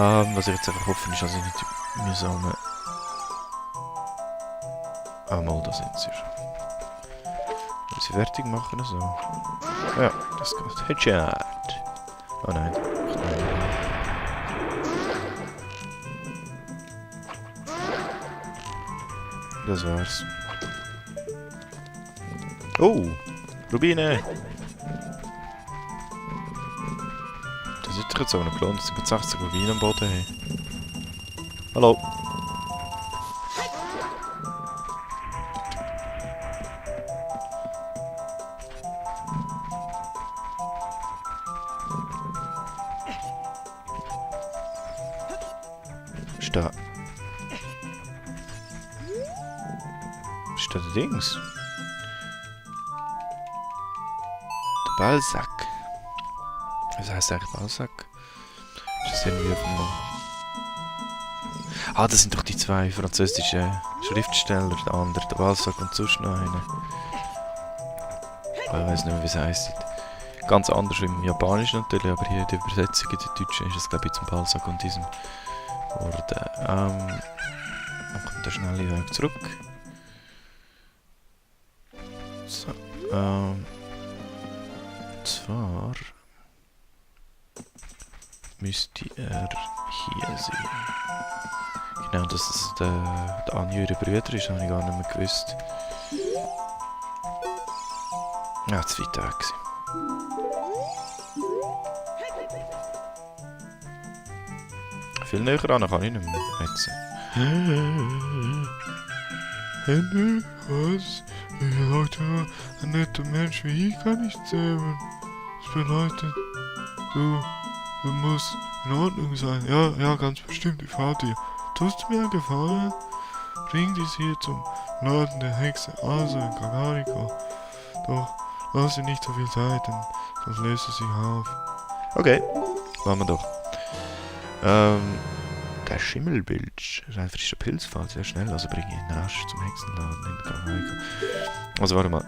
Was ich jetzt einfach hoffe, ist, dass ich nicht mühsame... Ah, mal, da sind sie schon. Wenn sie fertig machen, so. Ja, das geht. Headshot! Oh nein. Das war's. Oh! Rubine! Das ist doch jetzt auch noch gelohnt, dass wir 60 Rubine am Boden haben. Hallo! Ist da... Ist da der Dings? Der Balsack. Was heisst eigentlich Balsack? Ist das irgendwie auf dem... Ah, das sind doch die zwei französischen Schriftsteller, der andere, der Balsack und sonst noch einer. Ich weiß nicht mehr, wie es heisst. Ganz anders im Japanischen natürlich, aber hier in der Übersetzung in der Deutschen ist es, glaube ich, zum Balsack und diesem Wort. Dann kommt der schnelle Weg zurück. So, zwar müsste er hier sein. Genau, dass es der Anjüre Brüder ist, habe ich gar nicht mehr gewusst. Ja, zu weit weg gewesen. Viel näher ran kann ich nicht mehr jetzt. Henry, was? Leute, ein netter Mensch wie ich kann nicht zählen. Das bedeutet, du musst in Ordnung sein. Ja, ganz bestimmt, ich fahre dir. Tust du mir einen Gefallen? Bring dies hier zum Laden der Hexe Asa in Kakariko. Doch, lass dir nicht so viel Zeit, denn sonst löst es sich auf. Okay, machen wir doch. Der Schimmelbilch ist ein frischer Pilzpfad, sehr schnell, also bringe ich ihn rasch zum Hexenladen in Kakariko. Also warte mal,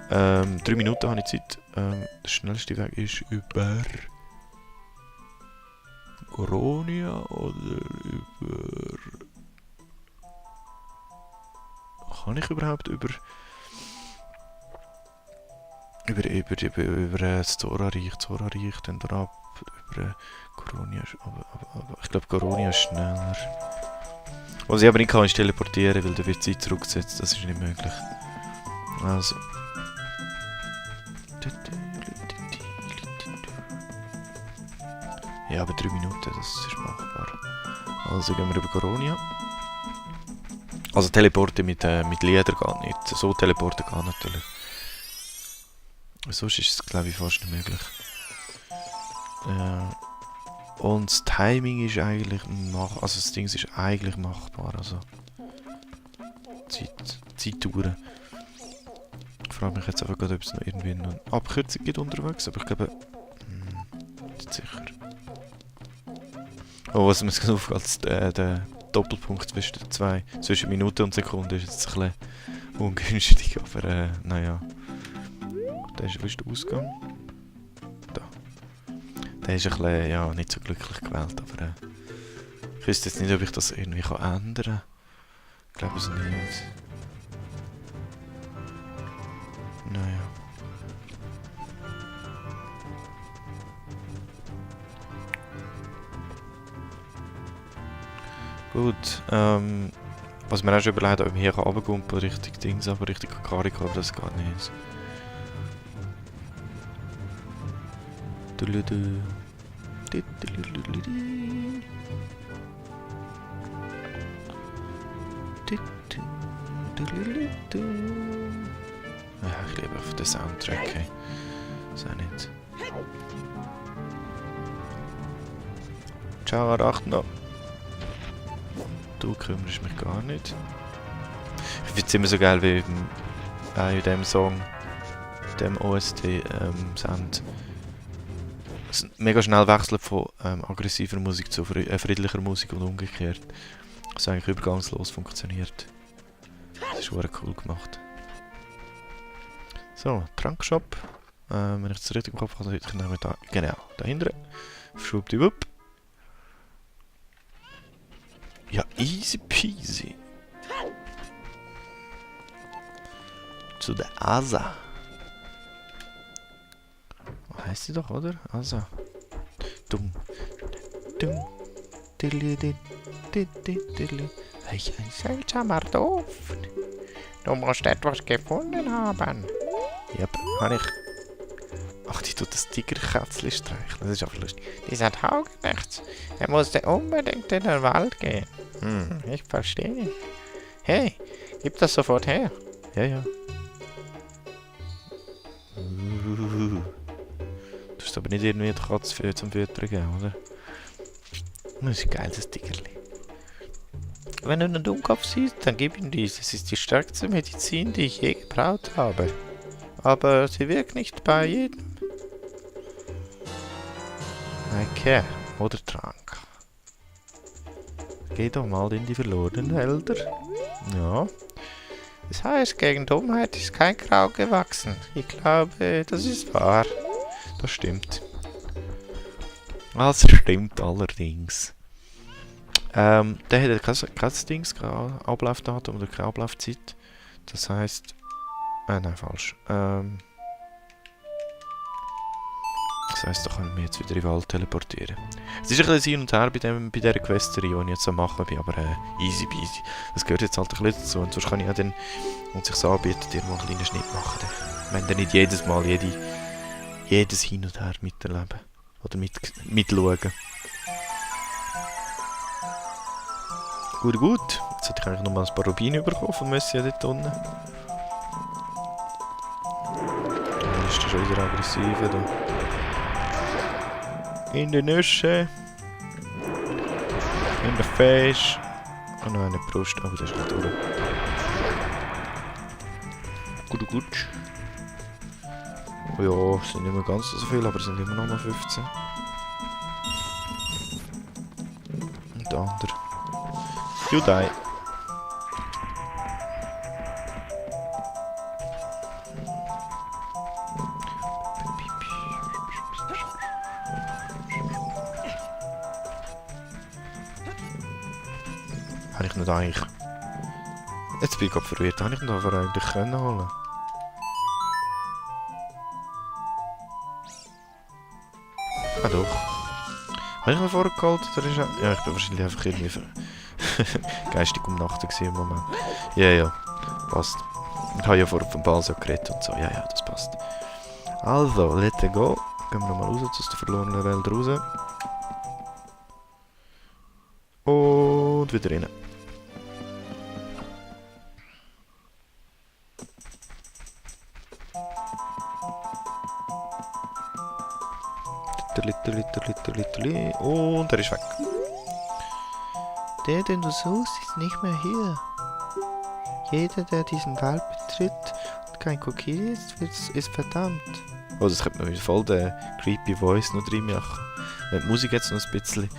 3 Minuten habe ich Zeit. Der schnellste Weg ist über Goronia oder über... Kann ich überhaupt über das Zora-Reich, dann drauf, über Goronia, aber ich glaube Goronia ist schneller. Was ich aber nicht kann, ist teleportieren, weil da wird Zeit zurückgesetzt, das ist nicht möglich. Also. Ja, aber 3 Minuten, das ist machbar. Also gehen wir über Goronia. Also Teleporten mit Lieder geht nicht. So teleporten geht natürlich. Sonst ist es, glaube ich, fast nicht möglich. Und das Timing ist eigentlich machbar. Also das Ding ist eigentlich machbar. Also Zeitdauer. Ich frage mich jetzt einfach gerade, ob es noch irgendwie eine Abkürzung gibt unterwegs. Aber ich glaube... nicht sicher. Oh, was mir jetzt aufgefallen, der Doppelpunkt zwischen Minute und Sekunde ist jetzt ein bisschen ungünstig. Aber naja. Der ist der Ausgang. Da. Der ist ein bisschen, ja, nicht so glücklich gewählt, aber ich wüsste jetzt nicht, ob ich das irgendwie ändern kann. Ich glaube es nicht. Naja. Gut, was mir auch schon überlegt, ob ich hier runtergumpen Richtung Dings, aber Richtung Kakariko, aber das geht nicht. Ja, ich liebe auf den Soundtrack, hey. Ist auch nicht. Ciao, Arachno. Du kümmerst mich gar nicht. Ich finde es immer so geil, wie in dem Song, dem OST-Sound, mega schnell wechseln von aggressiver Musik zu friedlicher Musik und umgekehrt. Das eigentlich übergangslos funktioniert. Das ist sehr cool gemacht. So, Trankshop. Wenn ich das richtig im Kopf habe, dann ich da, genau, dahinter. Schwuppdiwupp. Ja, easy peasy. Zu der Asa. Heißt sie doch, oder? Asa. Dumm. Dumm. Welch ein seltsamer Duft. Du musst etwas gefunden haben. Ja, habe ich. Ach, die tut das Tigerkätzchen streicheln. Das ist aber lustig. Dieser Taugenichts. Er musste unbedingt in den Wald gehen. Ich verstehe. Hey, gib das sofort her. Ja, ja. Du hast aber nicht irgendwie die Katze zum Füttern geben, oder? Das ist geil, das Tigerli. Wenn du einen Dummkopf siehst, dann gib ihm dies. Es ist die stärkste Medizin, die ich je gebraucht habe. Aber sie wirkt nicht bei jedem. Okay, oder Trank. Geh doch mal in die verlorenen Wälder. Ja. Das heißt, gegen Dummheit ist kein Kraut gewachsen. Ich glaube, das ist wahr. Das stimmt. Das stimmt allerdings. Der hat kein Dings, kein Ablaufdatum oder keine Ablaufzeit. Das heisst... nein, falsch. Das heisst, da können wir jetzt wieder in den Wald teleportieren. Es ist ein bisschen hin und her bei dieser Questerie, die ich jetzt am machen bin, aber easy peasy. Das gehört jetzt halt ein bisschen dazu. Und sonst kann ich ja dann, wenn es sich so anbietet, dir mal einen kleinen Schnitt machen. Wenn dann nicht jedes Mal jedes Hin und Her miterleben. Oder mitschauen. Gut. Jetzt hätte ich eigentlich noch mal ein paar Rubine bekommen von Messi dort unten. Dann ist der schon wieder aggressiv. Da. In den Nüsse. In der Face. Oh nein, in der Brust. Aber das ist nicht durch. Gut. Ja, es sind nicht mehr ganz so viele, aber es sind immer noch mal 15. Und der andere. You die. Habe ich nicht eigentlich... Jetzt bin ich gerade verwirrt. Habe ich ihn aber eigentlich können holen? Ah doch. Habe ich ihn vorher geholt? Oder ist er... Ja, ich bin wahrscheinlich einfach irgendwie geistig umnachtet im Moment. Ja, passt. Ich habe ja vorher vom Balsa geredet und so. Ja, das passt. Also, let's go. Gehen wir nochmal raus, aus der verlorenen Welt raus. Und wieder rein. Und er ist weg. Der, den du suchst, ist nicht mehr hier. Jeder, der diesen Wald betritt und kein Kokiri ist verdammt. Oh, das könnte man voll den creepy Voice noch drin machen. Wenn die Musik jetzt noch ein bisschen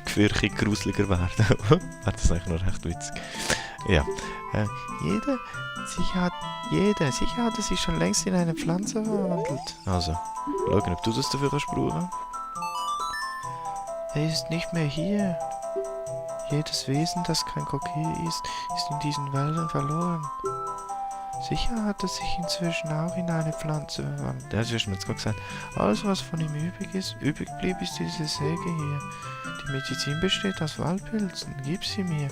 gefürchtig gruseliger werden. Wäre das eigentlich noch recht witzig. Ja. Sicher hat er sich schon längst in eine Pflanze verwandelt. Also, schauen, ob du das dafür kannst brauchen. Er ist nicht mehr hier. Jedes Wesen, das kein Kokiri ist in diesen Wäldern verloren. Sicher hat er sich inzwischen auch in eine Pflanze verwandelt. Ja, das hast du mir jetzt gerade gesagt. Alles, was von ihm übrig blieb, ist diese Säge hier. Die Medizin besteht aus Waldpilzen. Gib sie mir.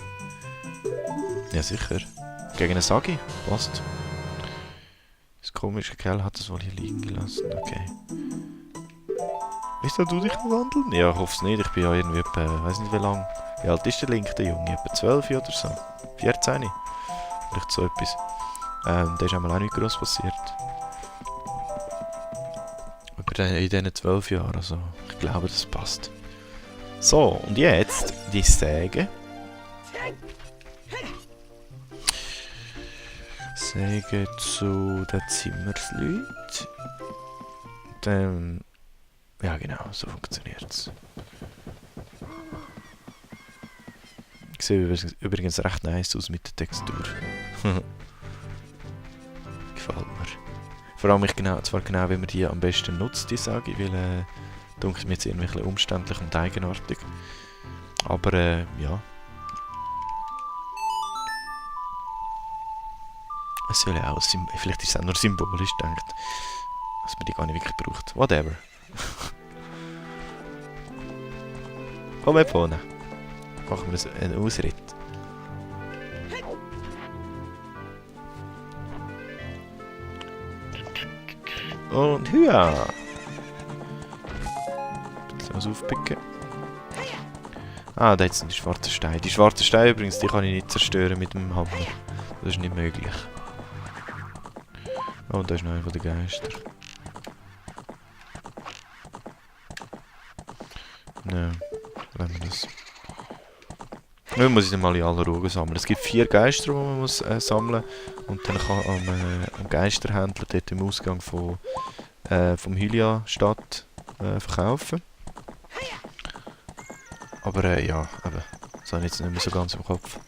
Ja, sicher. Gegen eine Sagi. Passt. Das komische Kerl hat es wohl hier liegen gelassen. Okay. Willst du dich verwandeln? Ja, ich hoffe es nicht. Ich bin ja irgendwie etwa, weiss nicht wie lang. Wie alt ist der Link, der Junge? Etwa 12 oder so? 14? Vielleicht so etwas. Da ist einmal auch nicht groß passiert. Aber in diesen 12 Jahren, also ich glaube, das passt. So, und jetzt die Säge. Säge zu den Zimmersleuten. Dann... Ja genau, so funktioniert es. Sieht übrigens recht nice aus mit der Textur. Gefällt mir. Vor allem zwar genau wie man die am besten nutzt, die Sage, weil denke ich mir jetzt irgendwie ein bisschen umständlich und eigenartig. Aber ja. Es soll ja auch vielleicht ist es auch nur symbolisch gedacht, dass man die gar nicht wirklich braucht. Whatever. Komm her vorne. Machen wir einen Ausritt. Und hüa! Ein bisschen was aufpicken. Ah, da sind die schwarzen Steine. Die schwarzen Steine übrigens, die kann ich nicht zerstören mit dem Hammer. Das ist nicht möglich. Oh, und da ist noch einer von den Geister. Nein, lassen wir das. Nun muss ich dann mal in aller Ruhe sammeln. Es gibt 4 Geister, die man muss sammeln. Und dann kann am Geisterhändler dort im Ausgang vom Hylia-Stadt verkaufen. Aber ja, eben, das habe ich jetzt nicht mehr so ganz im Kopf.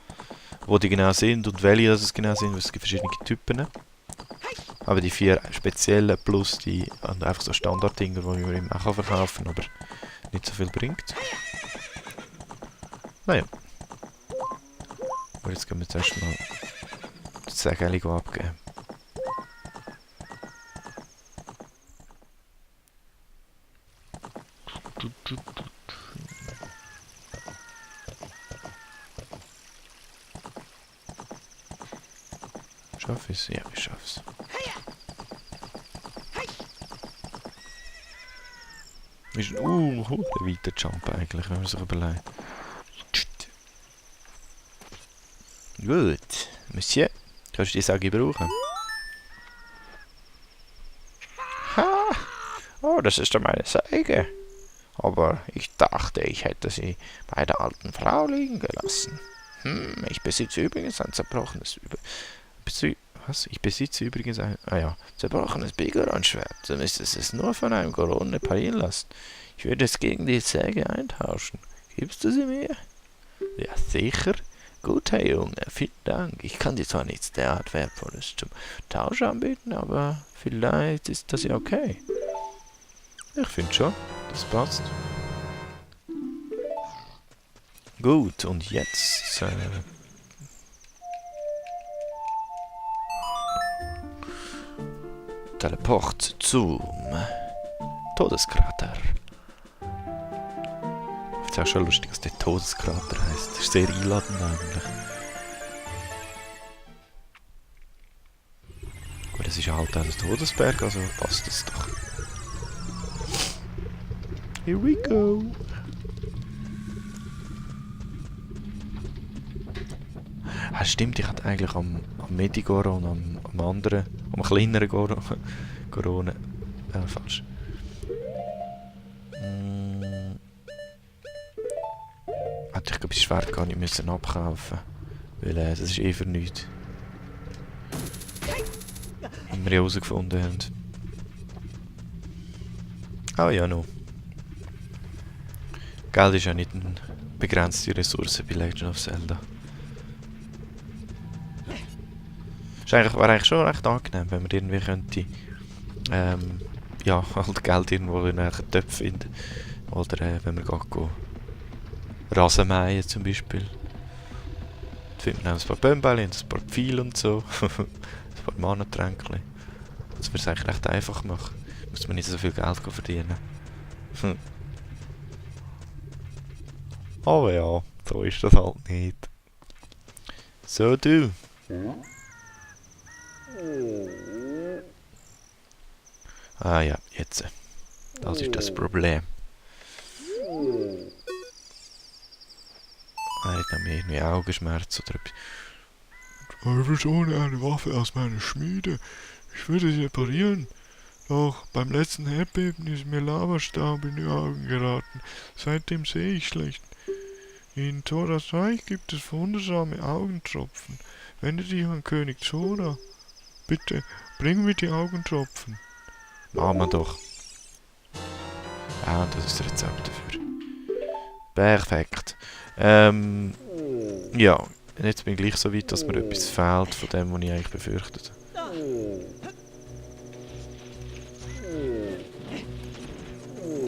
Wo die genau sind und welche das genau sind, weil es gibt verschiedene Typen. Aber die 4 speziellen plus die einfach so Standarddinger, die man ihm auch verkaufen kann, aber nicht so viel bringt. Naja. Aber jetzt gehen wir zuerst mal das Sägeli abgeben. Schaff ich es? Ja, ich schaff's. Ist ein weiter Jump eigentlich, wenn man sich überlegt. Gut. Monsieur, kannst du die Säge brauchen? Ha! Oh, das ist doch meine Säge. Aber ich dachte, ich hätte sie bei der alten Frau liegen gelassen. Ich besitze übrigens ein zerbrochenes Ich besitze übrigens ein zerbrochenes Bigoron-Schwert. Du müsstest es nur von einem Gorone parieren lassen. Ich würde es gegen die Säge eintauschen. Gibst du sie mir? Ja, sicher. Gut, Herr Junge, vielen Dank. Ich kann dir zwar nichts derart Wertvolles zum Tausch anbieten, aber vielleicht ist das ja okay. Ich finde schon, das passt. Gut, und jetzt... Teleport zum Todeskrater. Ich finde es auch schon lustig, dass der Todeskrater heisst. Das ist sehr einladend eigentlich. Aber es ist halt auch ein Todesberg, also passt das doch. Here we go! Ah, stimmt, ich hatte eigentlich am Medigoro und am anderen, am kleineren Gorone. Falsch. Hätte ich glaube das Schwert gar nicht müssen abkaufen, weil das ist eh für nichts. Wie wir herausgefunden haben. Ah ja, noch. Geld ist ja nicht eine begrenzte Ressource bei Legend of Zelda. Wäre eigentlich schon recht angenehm, wenn man irgendwie könnte, ja, halt Geld irgendwo in einen Töpf finden. Oder wenn man geht Rasen mähen zum Beispiel. Da findet man auch ein paar Bömbeli und ein paar Pfeile und so. Ein paar Mana-Tränkchen. Das würde es eigentlich recht einfach machen. Muss man nicht so viel Geld verdienen. Aber ja, so ist das halt nicht. So du. Ah ja, jetzt. Das ist das Problem. Er hat mir irgendwie Augenschmerz oder etwas. Teufels ohne eine Waffe aus meiner Schmiede. Ich würde sie reparieren. Doch beim letzten Erdbeben ist mir Lavastaub in die Augen geraten. Seitdem sehe ich schlecht. In Zoras Reich gibt es wundersame Augentropfen. Wende dich an König Zora. Bitte, bring mir die Augentropfen. Machen wir doch. Ah, das ist das Rezept dafür. Perfekt. Ja, jetzt bin ich gleich so weit, dass mir etwas fehlt von dem, was ich eigentlich befürchtet.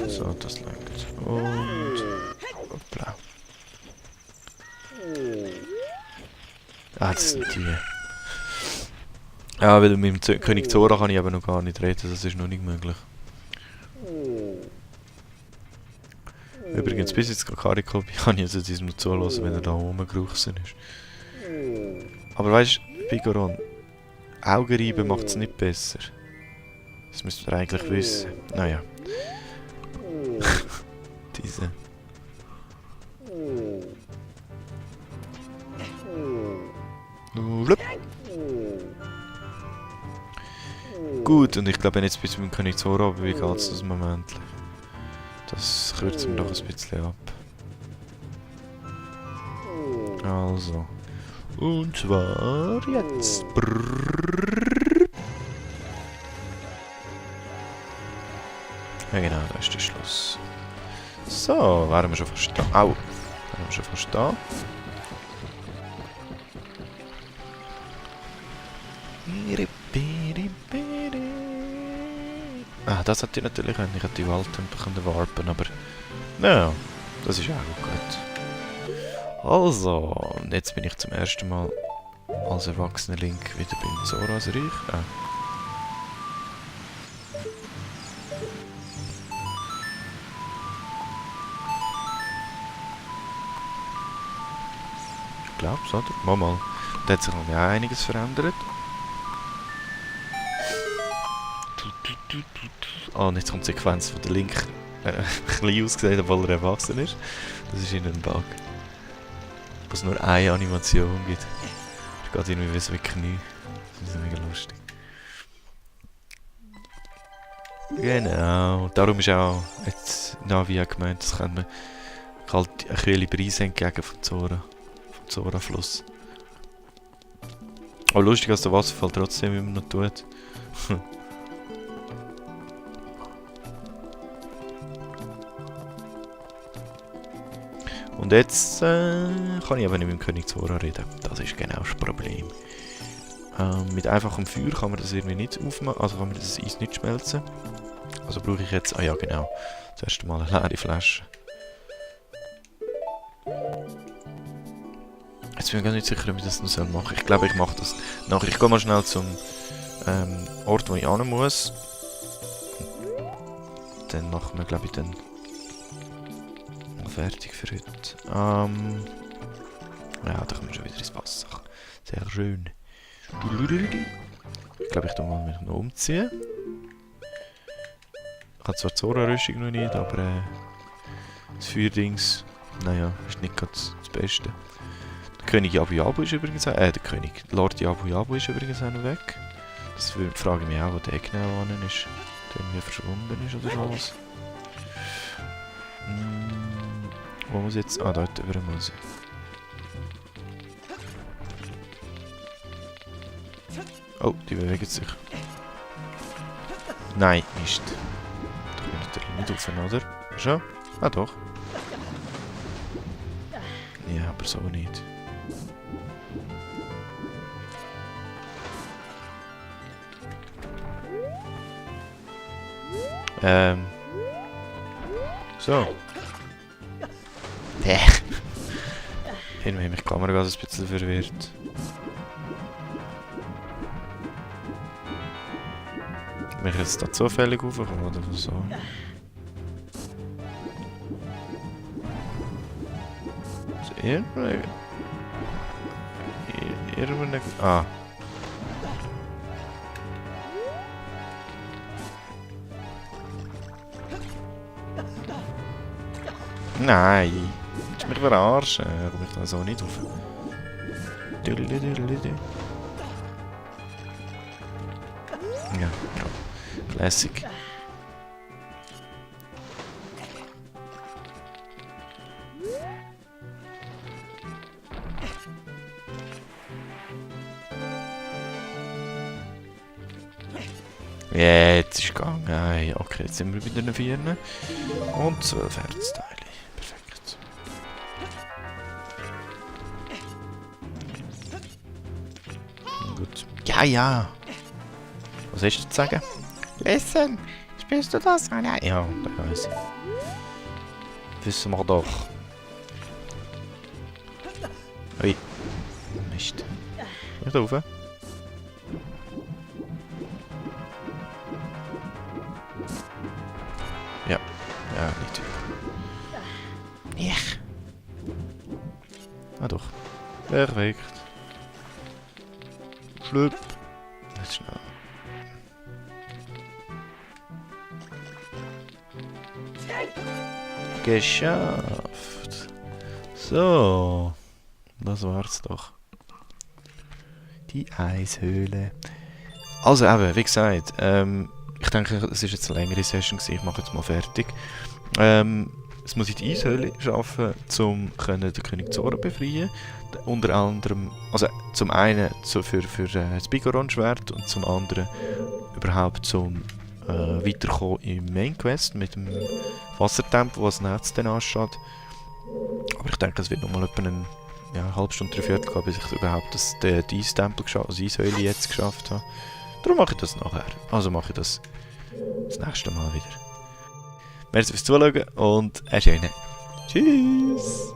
So, das langt. Und... Hoppla. Ah, das sind die... Ja, weil mit dem König Zora kann ich eben noch gar nicht reden, das ist noch nicht möglich. Übrigens, bis jetzt Kariko kann ich also diesem nur zulassen, wenn er da rumgeruchsen ist. Aber weißt du, Pigoron, Augenreiben macht es nicht besser. Das müsst ihr eigentlich wissen. Naja. Diese. Blub. Gut, und ich glaube, wenn jetzt bis zum König Zora, wie geht es das Moment? Das kürzen wir doch ein bisschen ab. Also. Und zwar jetzt. Ja genau, da ist der Schluss. So, wären wir schon fast da. Au! Wären wir schon fast da. Ah, das hätte ich natürlich können. Ich hätte die Wald warpen, aber... Ja, das ist auch gut. Also, und jetzt bin ich zum ersten Mal als erwachsener Link wieder beim Zoras Reich. Ah. Ich glaub's, oder? Mal. Da hat sich auch einiges verändert. Ah, und jetzt kommt die Sequenz von der Link klein ausgesehen, obwohl er erwachsen ist. Das ist in einem Bug. Wo es nur eine Animation gibt. Es geht irgendwie wie so wie Knie. Das ist mega lustig. Genau. Darum ist auch jetzt Navi auch gemeint, das kann man halt ein bisschen Preis entgegen vom Zora. Vom Zora-Fluss. Aber lustig, dass der Wasserfall trotzdem immer noch tut. Und jetzt kann ich aber nicht mit dem König Zora reden. Das ist genau das Problem. Mit einfachem Feuer kann man das irgendwie nicht aufmachen, also kann man das Eis nicht schmelzen. Also brauche ich jetzt, ah ja genau, zuerst mal eine leere Flasche. Jetzt bin ich gar nicht sicher, ob ich das noch machen soll. Ich glaube, ich mache das nachher. Ich gehe mal schnell zum Ort, wo ich hin muss. Dann machen wir, glaube ich, dann fertig für heute. Ja, da kommen wir schon wieder ins Wasser. Sehr schön. Ich glaube, ich tue mal mich noch umziehen. Ich habe zwar die Zora-Rüstung noch nicht, aber das Feuerdings, naja, ist nicht ganz das Beste. Der König Yabu Yabu ist übrigens auch, der König Lord Yabu Yabu ist übrigens auch noch weg. Das frage ich mich auch, wo der genau an ist. Der irgendwie verschwunden ist oder was. Wo muss ich jetzt? Ah, dort über muss ich. Oh, die bewegen sich. Nein, Mist. Da bin ich natürlich nicht rauf, oder? Schon? Ah, doch. Ja, aber so nicht. So. Irgendwie hat mich die Kamera gerade ein bisschen verwirrt. Bin ich jetzt da zufällig raufgekommen oder so? Also irgendeine... Ah. Nein! Willst du mich verarschen? Komm ich da so nicht rauf. Ja, Classic. Jetzt ist es gegangen. Okay, jetzt sind wir bei den 4. Und 12 Herzteile. Perfekt. Gut. Ja. Was hast du zu sagen? Listen, spielst du das? Ah, nein. Ja, da weiß ich. Wissen wir doch. Ui. Mist. Nicht rauf. Ah doch. Perfekt. Schlüpp. Jetzt schnell. Geschafft. So. Das war's doch. Die Eishöhle. Also eben, wie gesagt, ich denke, es ist jetzt eine längere Session gewesen. Ich mache jetzt mal fertig. Es muss in die Eishöhle schaffen, um den König Zora befreien. Unter anderem, also zum einen für das Bigoron-Schwert und zum anderen überhaupt zum weiterkommen im Main Quest mit dem Wassertempel, was Netz dann ansteht. Aber ich denke, es wird nochmal etwa eine halbe Stunde, dreiviertel gehen, bis ich überhaupt den Eistempel geschafft, also Eishöhle jetzt geschafft habe. Darum mache ich das nachher. Also mache ich das nächste Mal wieder. Merci fürs Zuschauen und einen schönen Tschüss!